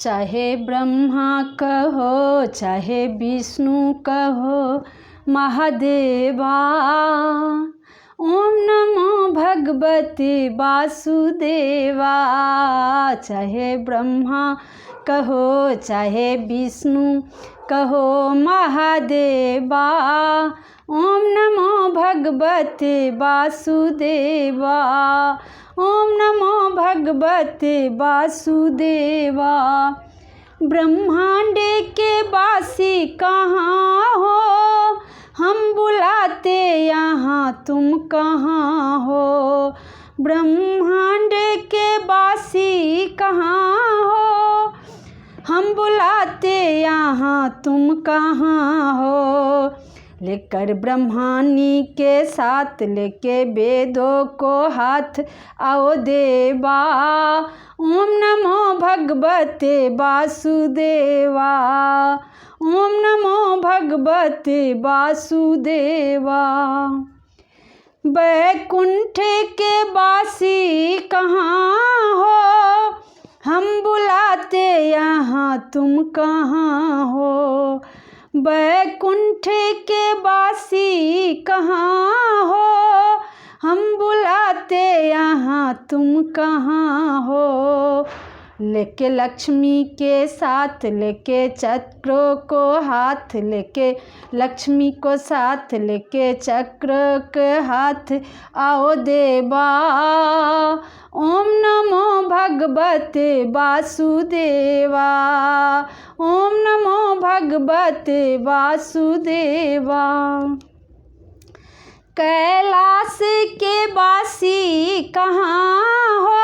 चाहे ब्रह्मा कहो चाहे विष्णु कहो महादेवा। ओम नमो भगवते वासुदेवा। चाहे ब्रह्मा कहो चाहे विष्णु कहो महादेवा। ओम नमो भगवते वासुदेवा। ओम नमो भगवते वासुदेवा। ब्रह्मांड के वासी कहाँ हो, हम बुलाते यहाँ तुम कहाँ हो। ब्रह्मांड के वासी कहाँ हो, हम बुलाते यहाँ तुम कहाँ हो। लेकर ब्रह्मानी के साथ लेके वेदों को हाथ आओ देवा। ओम नमो भगवते वासुदेवा। ओम नमो भगवते वासुदेवा। वैकुंठ के वासी कहाँ हो, हम बुलाते यहाँ तुम कहाँ हो। वैकुंठ के वासी कहाँ हो, हम बुलाते यहाँ तुम कहाँ हो। लेके लक्ष्मी के साथ लेके चक्र को हाथ लेके लक्ष्मी को साथ लेके चक्र के हाथ आओ देवा। ओम नमो भगवते वासुदेवा। ओम नमो भगवते वासुदेवा। कैलाश के वासी कहाँ हो,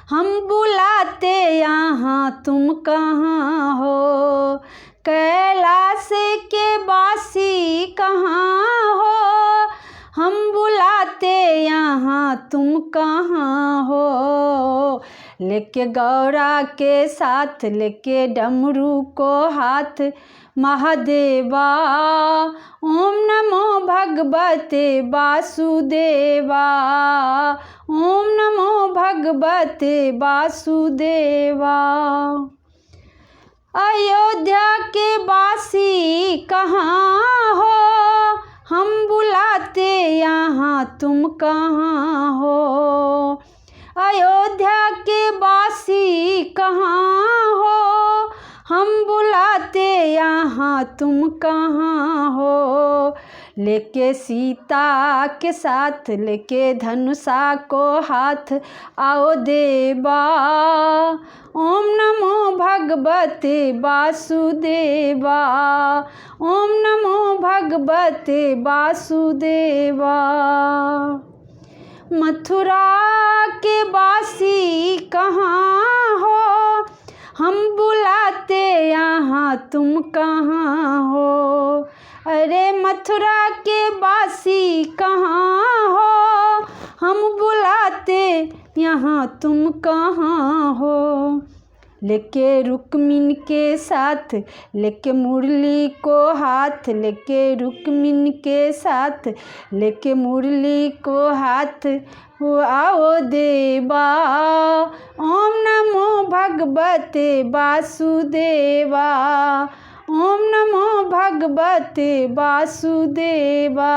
हम बुलाते यहाँ तुम कहाँ हो। कैलाश के वासी कहाँ हो, हम बुलाते यहाँ तुम कहाँ हो। लेके गौरा के साथ लेके डमरू को हाथ महादेवा। ओम नमो भगवते वासुदेवा। ओम नमो भगवते वासुदेवा। अयोध्या के वासी कहाँ हो, हम बुलाते यहाँ तुम कहाँ हो। अयोध्या के वासी कहाँ हो, हम बुलाते यहाँ तुम कहाँ हो। लेके सीता के साथ लेके धनुषा को हाथ आओ देवा। ओम नमो भगवते वासुदेवा। ओम नमो भगवते वासुदेवा। मथुरा के वासी कहाँ हो, हम बुलाते यहाँ तुम कहाँ हो। अरे मथुरा के वासी कहाँ हो, हम बुलाते यहाँ तुम कहाँ हो। लेके रुक्मिन के साथ लेके मुरली को हाथ लेके रुक्मिन के साथ लेके मुरली को हाथ आओ देवा। ओम नमो भगवते वासुदेवा। ओम नमो भगवते वासुदेवा।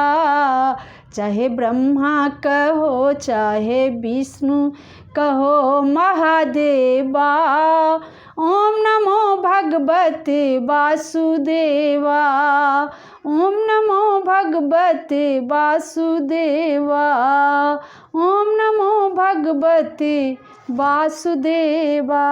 चाहे ब्रह्मा कहो चाहे विष्णु कहो महादेवा। ओम नमो भगवते वासुदेवा। ओम नमो भगवते वासुदेवा। ओम नमो भगवते वासुदेवा।